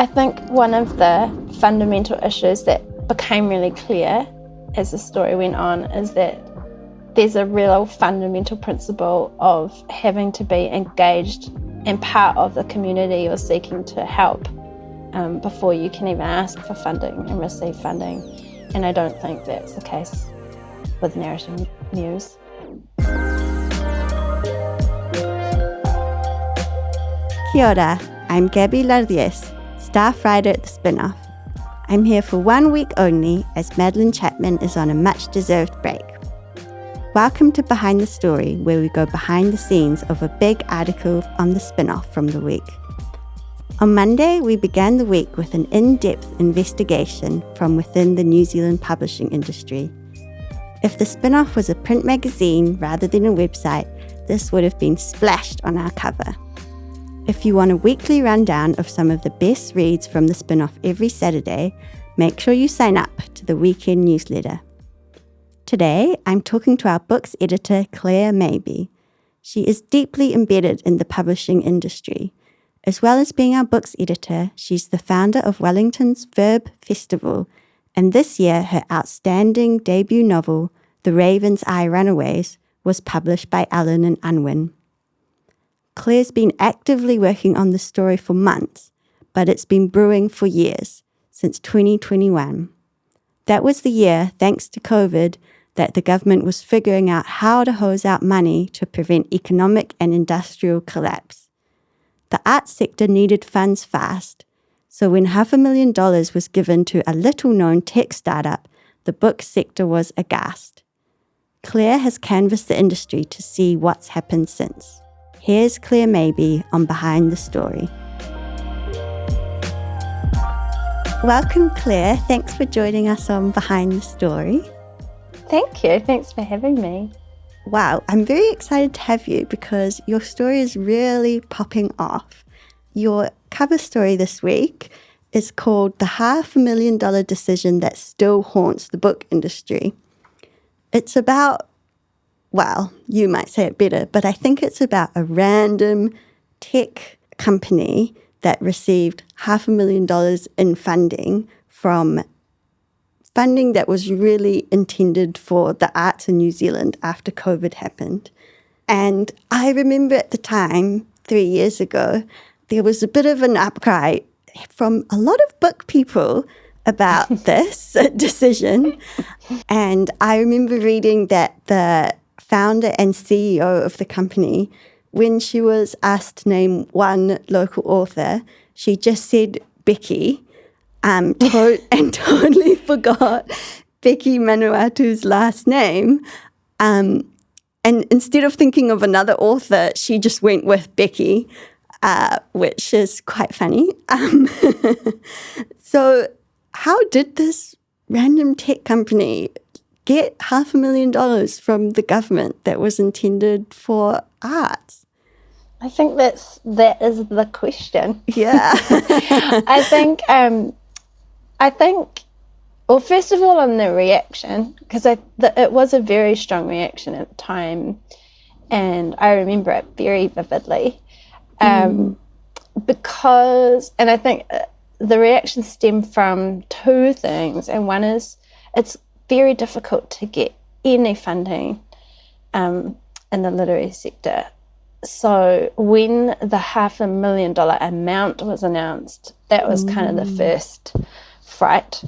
I think one of the fundamental issues that became really clear as the story went on is that there's a real fundamental principle of having to be engaged and part of the community you're seeking to help before you can even ask for funding and receive funding. And I don't think that's the case with Narrative Muse. Kia ora, I'm Gabi Lardies, staff writer at the Spinoff. I'm here for 1 week only as Madeline Chapman is on a much-deserved break. Welcome to Behind the Story, where we go behind the scenes of a big article on the Spinoff from the week. On Monday, we began the week with an in-depth investigation from within the New Zealand publishing industry. If the Spinoff was a print magazine rather than a website, this would have been splashed on our cover. If you want a weekly rundown of some of the best reads from the Spinoff every Saturday, make sure you sign up to the weekend newsletter. Today, I'm talking to our books editor, Claire Mabey. She is deeply embedded in the publishing industry. As well as being our books editor, she's the founder of Wellington's Verb Festival, and this year her outstanding debut novel, The Raven's Eye Runaways, was published by Allen and Unwin. Claire's been actively working on the story for months, but it's been brewing for years, since 2021. That was the year, thanks to COVID, that the government was figuring out how to hose out money to prevent economic and industrial collapse. The arts sector needed funds fast, so when $500,000 was given to a little-known tech startup, the book sector was aghast. Claire has canvassed the industry to see what's happened since. Here's Claire Mabey on Behind the Story. Welcome, Claire. Thanks for joining us on Behind the Story. Thank you. Thanks for having me. Wow, I'm very excited to have you because your story is really popping off. Your cover story this week is called The $500,000 Decision That Still Haunts the Book Industry. It's about, well, you might say it better, but I think it's about a random tech company that received $500,000 in funding that was really intended for the arts in New Zealand after COVID happened. And I remember at the time, 3 years ago, there was a bit of an outcry from a lot of book people about this decision. And I remember reading that the founder and CEO of the company, when she was asked to name one local author, she just said Becky, and totally forgot Becky Manuatu's last name. And instead of thinking of another author, she just went with Becky, which is quite funny. So how did this random tech company get $500,000 from the government that was intended for arts? I think that is the question. Yeah. I think, well, first of all, on the reaction, because it was a very strong reaction at the time, and I remember it very vividly, because, and I think the reaction stemmed from two things, and one is it's very difficult to get any funding in the literary sector. So when the $500,000 amount was announced, that was kind of the first fright.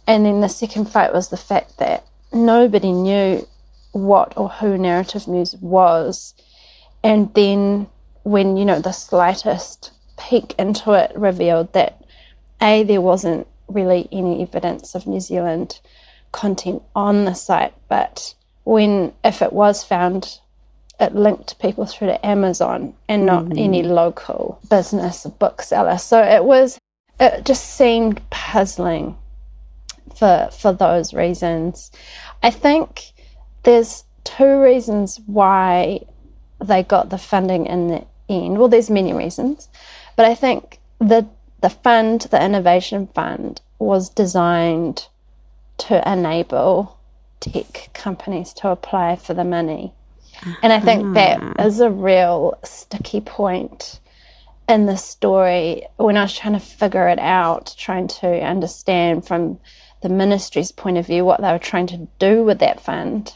And then the second fright was the fact that nobody knew what or who Narrative Muse was. And then when, the slightest peek into it revealed that, A, there wasn't really any evidence of New Zealand content on the site, but if it was found, it linked people through to Amazon and not any local business or bookseller. So it just seemed puzzling for those reasons. I think there's two reasons why they got the funding in the end. Well, there's many reasons, but I think the Innovation Fund, was designed to enable tech companies to apply for the money. And I think that is a real sticky point in the story, when I was trying to figure it out, trying to understand from the ministry's point of view what they were trying to do with that fund,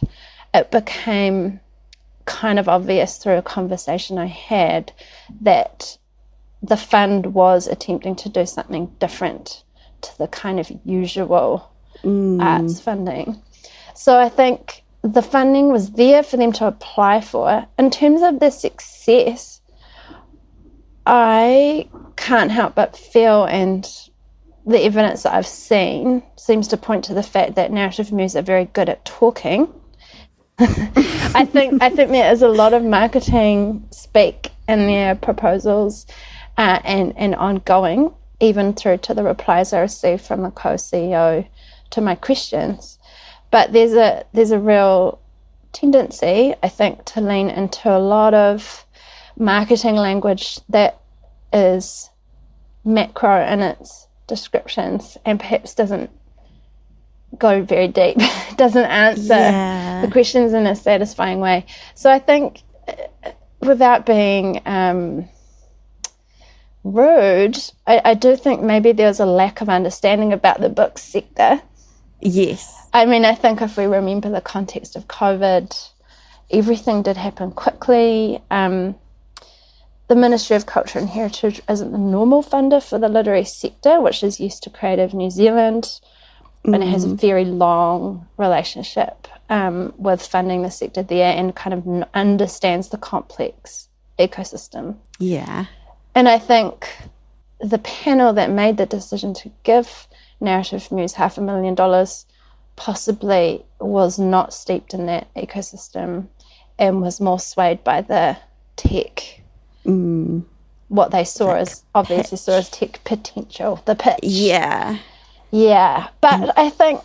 it became kind of obvious through a conversation I had that the fund was attempting to do something different to the kind of usual arts funding. So I think the funding was there for them to apply for. In terms of the success, I can't help but feel, and the evidence that I've seen seems to point to the fact that Narrative Muse are very good at talking. I think there is a lot of marketing speak in their proposals and ongoing, even through to the replies I received from the co-CEO to my questions. But there's a real tendency, I think, to lean into a lot of marketing language that is macro in its descriptions and perhaps doesn't go very deep, doesn't answer the questions in a satisfying way. So I think, without being rude, I do think maybe there's a lack of understanding about the book sector. Yes. I mean, I think if we remember the context of COVID, everything did happen quickly. The Ministry of Culture and Heritage isn't the normal funder for the literary sector, which is used to Creative New Zealand, and it has a very long relationship with funding the sector there and kind of understands the complex ecosystem. Yeah. And I think the panel that made the decision to give Narrative Muse $500,000 possibly was not steeped in that ecosystem and was more swayed by the tech. What they saw as obviously saw as tech potential, the pitch. Yeah. Yeah. But I think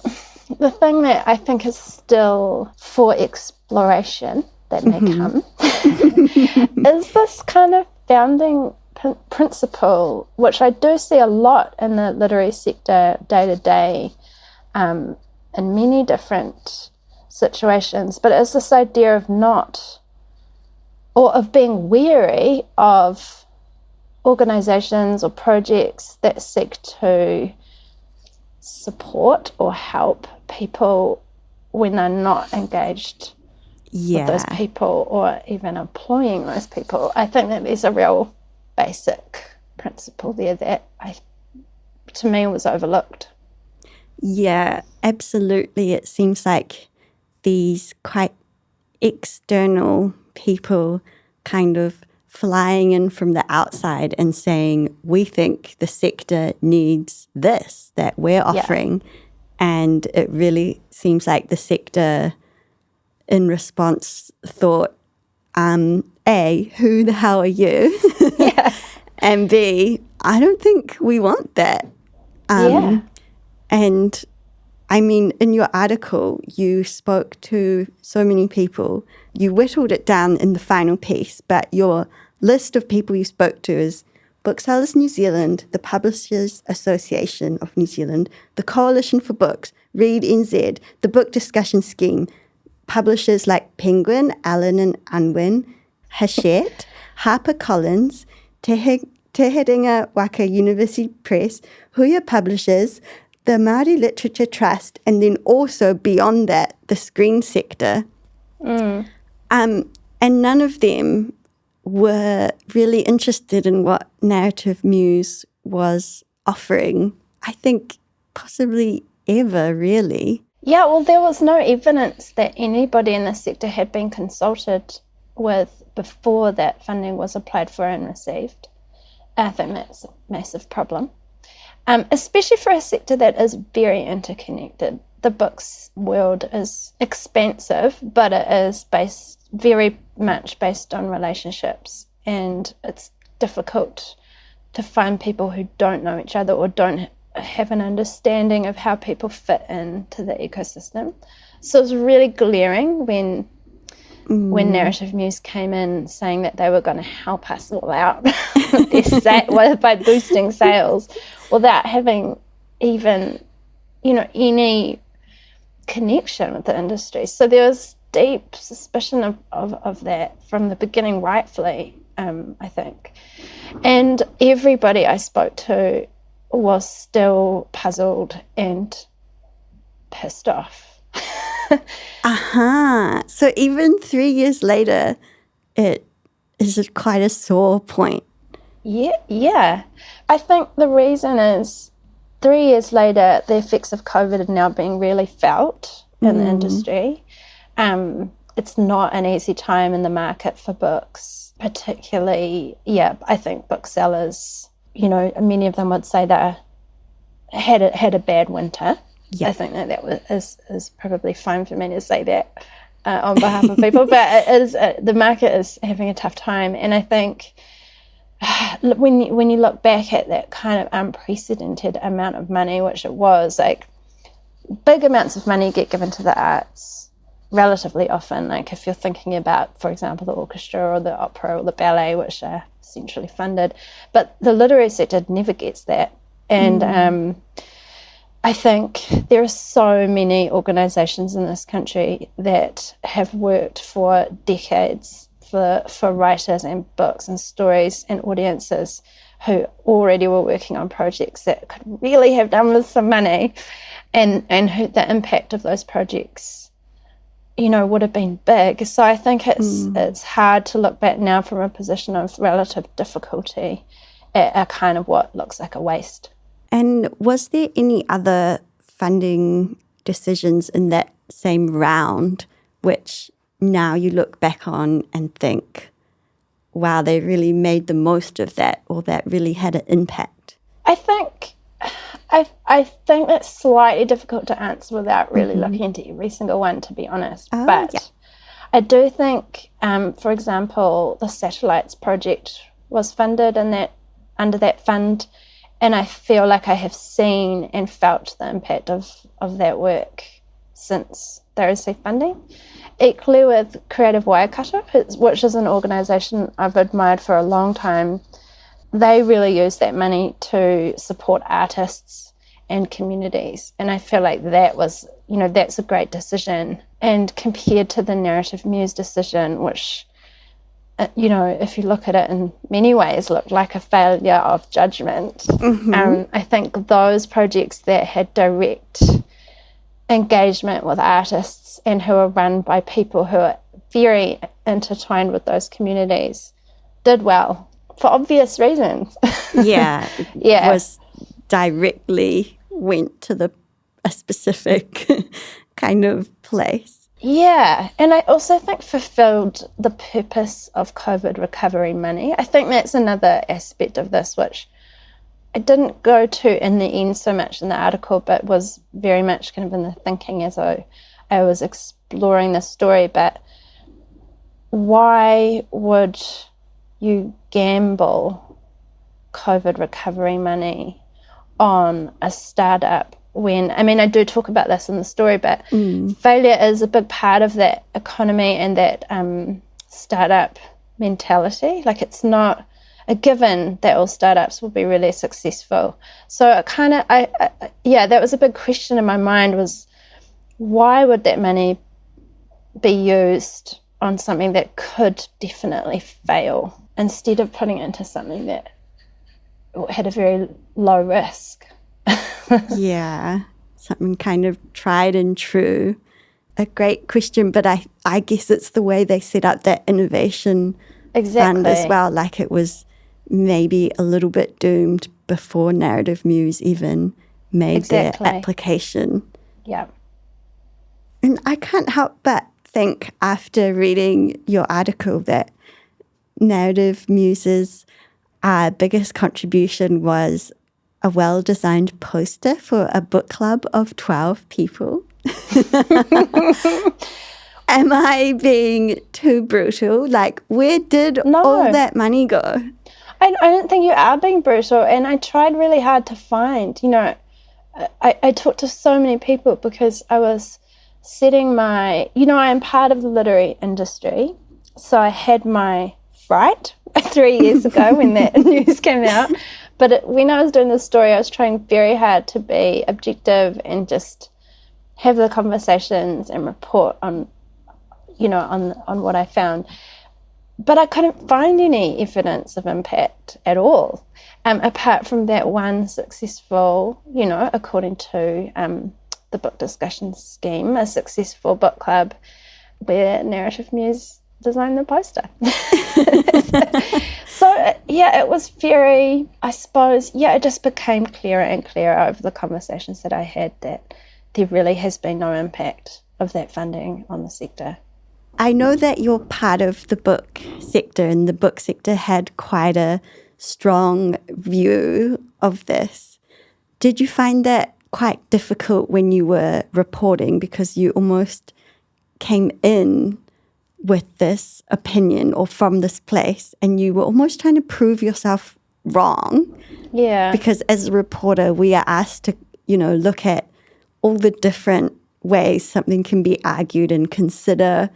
the thing that I think is still for exploration that may come is this kind of founding principle, which I do see a lot in the literary sector day to day in many different situations, but it's this idea of of being wary of organisations or projects that seek to support or help people when they're not engaged with those people or even employing those people. I think that there's a real basic principle there that to me was overlooked. Yeah, absolutely. It seems like these quite external people kind of flying in from the outside and saying, we think the sector needs this that we're offering. And it really seems like the sector in response thought, A, who the hell are you? And B, I don't think we want that. And I mean, in your article, you spoke to so many people. You whittled it down in the final piece, but your list of people you spoke to is Booksellers New Zealand, the Publishers Association of New Zealand, the Coalition for Books, Read NZ, the Book Discussion Scheme, publishers like Penguin, Allen and Unwin, Hachette, HarperCollins, Te Herenga Waka University Press, Huia Publishers, the Māori Literature Trust, and then also beyond that, the screen sector. And none of them were really interested in what Narrative Muse was offering, I think possibly ever, really. Yeah, well, there was no evidence that anybody in the sector had been consulted with before that funding was applied for and received. I think that's a massive problem. Especially for a sector that is very interconnected. The books world is expansive, but it is very much based on relationships, and it's difficult to find people who don't know each other or don't have an understanding of how people fit into the ecosystem. So it was really glaring when Narrative Muse came in saying that they were going to help us all out by boosting sales without having even, any connection with the industry. So there was deep suspicion of that from the beginning, rightfully. I think. And everybody I spoke to was still puzzled and pissed off. So even 3 years later, it is quite a sore point. Yeah. I think the reason is 3 years later, the effects of COVID are now being really felt in the industry. It's not an easy time in the market for books, particularly, I think booksellers, many of them would say they had a bad winter. Yeah. I think that is probably fine for me to say that on behalf of people, but the market is having a tough time. And I think when you look back at that kind of unprecedented amount of money, which it was, like big amounts of money get given to the arts relatively often. Like if you're thinking about, for example, the orchestra or the opera or the ballet, which are centrally funded, but the literary sector never gets that. And I think there are so many organisations in this country that have worked for decades for writers and books and stories and audiences who already were working on projects that could really have done with some money, and who the impact of those projects, would have been big. So I think it's hard to look back now from a position of relative difficulty at a kind of what looks like a waste. And was there any other funding decisions in that same round which now you look back on and think, wow, they really made the most of that, or that really had an impact? I think that's slightly difficult to answer without really looking into every single one, to be honest. I do think, for example, the Satellites project was funded under that fund, and I feel like I have seen and felt the impact of that work since they received funding. Equally with Creative Waikato, which is an organisation I've admired for a long time, they really use that money to support artists and communities. And I feel like that was, that's a great decision. And compared to the Narrative Muse decision, which, if you look at it in many ways, looked like a failure of judgment, I think those projects that had direct engagement with artists and who are run by people who are very intertwined with those communities did well, for obvious reasons. It was directly went to a specific kind of place. Yeah, and I also think fulfilled the purpose of COVID recovery money. I think that's another aspect of this, which I didn't go to in the end so much in the article, but was very much kind of in the thinking as I was exploring the story. But why would you gamble COVID recovery money on a startup when, I do talk about this in the story, but failure is a big part of that economy and that startup mentality. Like, it's not a given that all startups will be really successful. So it kind of, that was a big question in my mind, was why would that money be used on something that could definitely fail instead of putting it into something that had a very low risk? Something kind of tried and true. A great question, but I guess it's the way they set up that innovation fund as well. Like, it was maybe a little bit doomed before Narrative Muse even made their application. Yeah. And I can't help but think, after reading your article, that Narrative Muse's biggest contribution was a well-designed poster for a book club of 12 people. Am I being too brutal? Like, where did all that money go? I don't think you are being brutal, and I tried really hard to find, I talked to so many people because I was setting I am part of the literary industry, so I had my fright 3 years ago when that news came out. But when I was doing this story, I was trying very hard to be objective and just have the conversations and report on, on what I found. but I couldn't find any evidence of impact at all, apart from that one successful, according to the book discussion scheme, a successful book club where Narrative Muse designed the poster. So, it was very, I suppose, it just became clearer and clearer over the conversations that I had that there really has been no impact of that funding on the sector. I know that you're part of the book sector, and the book sector had quite a strong view of this. Did you find that quite difficult when you were reporting, because you almost came in with this opinion or from this place and you were almost trying to prove yourself wrong? Yeah. Because as a reporter, we are asked to, look at all the different ways something can be argued and consider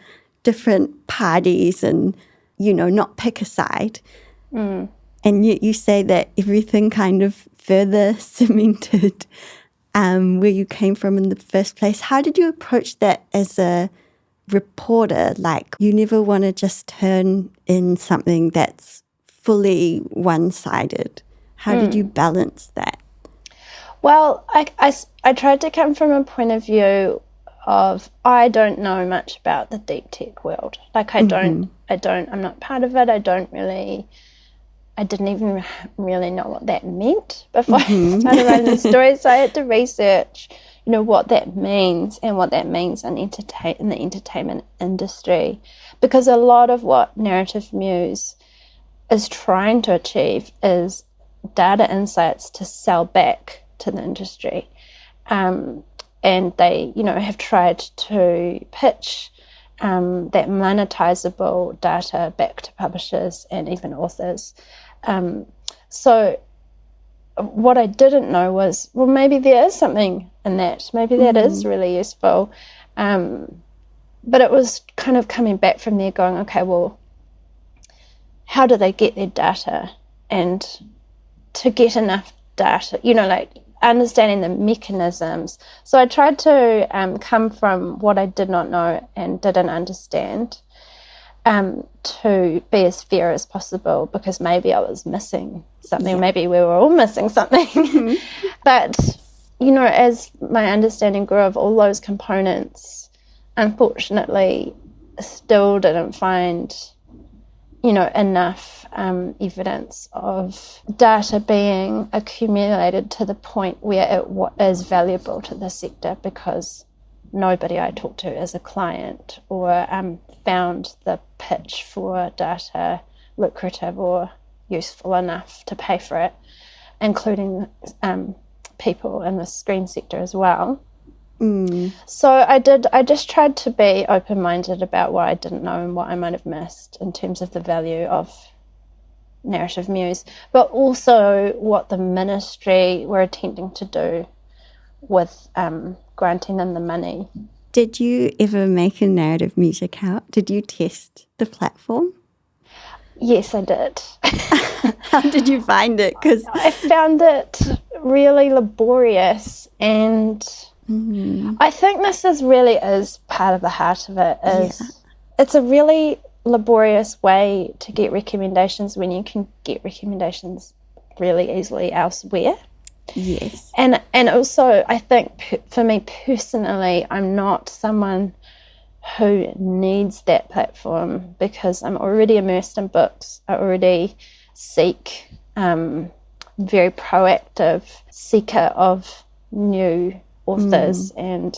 different parties and, not pick a side. Mm. And you say that everything kind of further cemented where you came from in the first place. How did you approach that as a reporter? Like, you never want to just turn in something that's fully one-sided. How did you balance that? Well, I tried to come from a point of view of, I don't know much about the deep tech world. Like, I'm not part of it. I didn't even really know what that meant before I started writing the story. So I had to research, what that means and what that means in the entertainment industry. Because a lot of what Narrative Muse is trying to achieve is data insights to sell back to the industry. And they, have tried to pitch that monetizable data back to publishers and even authors. So what I didn't know was, well, maybe there is something in that. Maybe that is really useful. But it was kind of coming back from there going, okay, well, how do they get their data? And to get enough data, like understanding the mechanisms. So I tried to come from what I did not know and didn't understand to be as fair as possible, because maybe I was missing something. Maybe we were all missing something. But, as my understanding grew of all those components, unfortunately, still didn't find, enough evidence of data being accumulated to the point where it is valuable to the sector, because nobody I talked to as a client or found the pitch for data lucrative or useful enough to pay for it, including people in the screen sector as well. So I just tried to be open-minded about what I didn't know and what I might have missed in terms of the value of Narrative Muse, but also what the ministry were attempting to do with granting them the money. Did you ever make a Narrative Muse account? Did you test the platform? Yes, I did. How did you find it? 'Cause I found it really laborious, and I think this really is part of the heart of it. It's a really laborious way to get recommendations when you can get recommendations really easily elsewhere. Yes. And also, I think for me personally, I'm not someone who needs that platform, because I'm already immersed in books. I already seek, very proactive seeker of new authors, and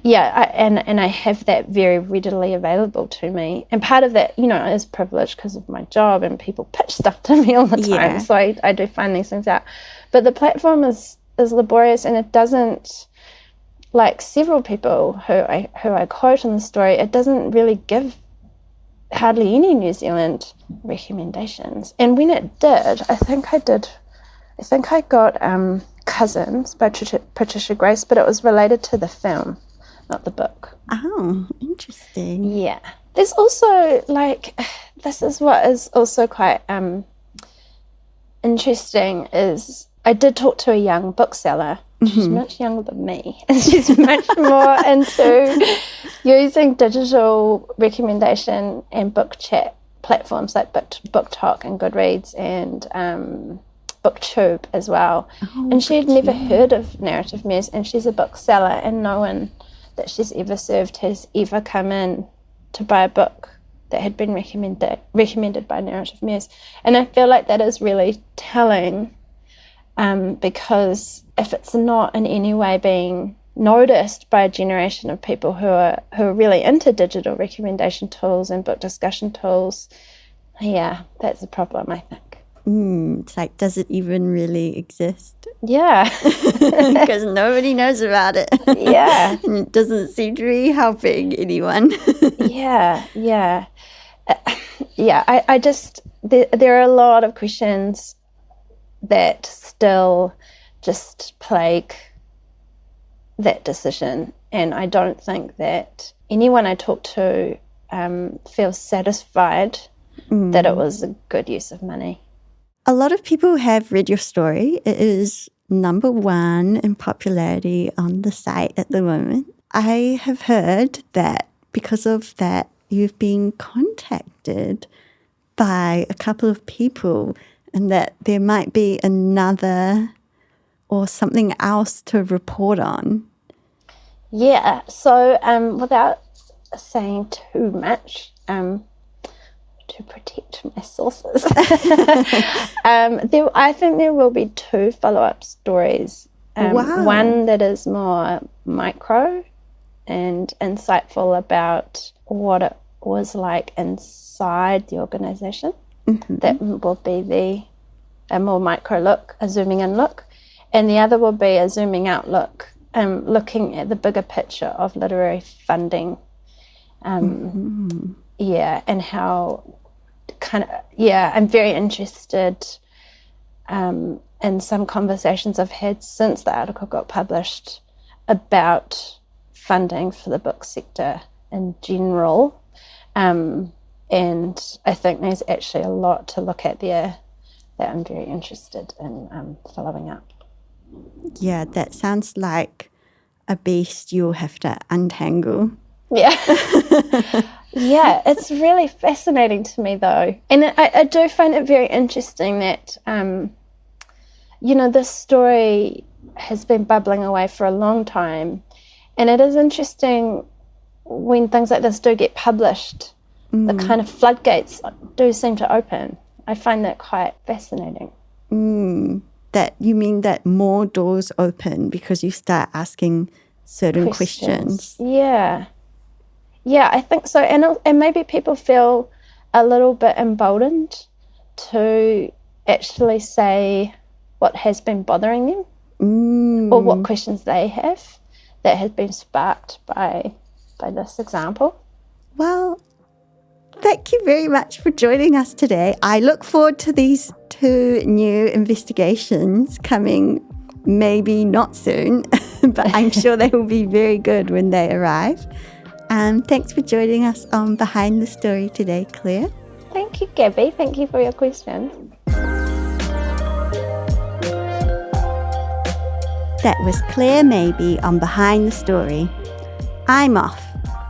I have that very readily available to me. And part of that, is privilege because of my job, and people pitch stuff to me all the time. So I do find these things out. But the platform is laborious, and it doesn't, like several people who I quote in the story, it doesn't really give hardly any New Zealand recommendations. And when it did, I think I got Cousins by Patricia Grace, but it was related to the film, not the book. Oh, interesting. Yeah. There's also, this is what is also quite interesting, is I did talk to a young bookseller. She's much younger than me, and she's much more into using digital recommendation and book chat platforms like BookTok and Goodreads and BookTube as well. And she had never heard of Narrative Muse, and she's a bookseller, and no one that she's ever served has ever come in to buy a book that had been recommended by Narrative Muse. And I feel like that is really telling, because if it's not in any way being noticed by a generation of people who are really into digital recommendation tools and book discussion tools, yeah, that's a problem, I think. It's like, does it even really exist? Yeah. Because nobody knows about it. Yeah. And it doesn't seem to be helping anyone. Yeah. I just, there are a lot of questions that still just plague that decision, and I don't think that anyone I talk to feels satisfied that it was a good use of money. A lot of people have read your story. It is number 1 in popularity on the site at the moment. I have heard that because of that, you've been contacted by a couple of people, and that there might be another or something else to report on. Yeah, so without saying too much, to protect my sources, I think there will be 2 follow-up stories. Wow. One that is more micro and insightful about what it was like inside the organisation. That will be a more micro look, a zooming in look. And the other will be a zooming out look, looking at the bigger picture of literary funding. Yeah, and how I'm very interested in some conversations I've had since the article got published about funding for the book sector in general. And I think there's actually a lot to look at there that I'm very interested in following up. Yeah, that sounds like a beast you'll have to untangle. Yeah. Yeah, it's really fascinating to me, though. And I do find it very interesting that, this story has been bubbling away for a long time. And it is interesting when things like this do get published, the kind of floodgates do seem to open. I find that quite fascinating. That you mean that more doors open because you start asking certain questions. Yeah, I think so. And maybe people feel a little bit emboldened to actually say what has been bothering them or what questions they have that has been sparked by this example. Well, thank you very much for joining us today. I look forward to these 2 new investigations coming, maybe not soon, but I'm sure they will be very good when they arrive. Thanks for joining us on Behind the Story today, Claire. Thank you, Gabi. Thank you for your questions. That was Claire Mabey on Behind the Story. I'm off,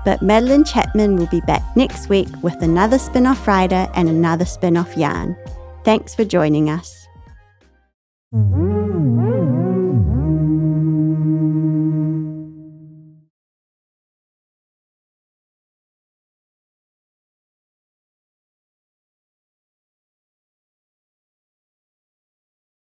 but Madeline Chapman will be back next week with another Spinoff writer and another Spinoff yarn. Thanks for joining us.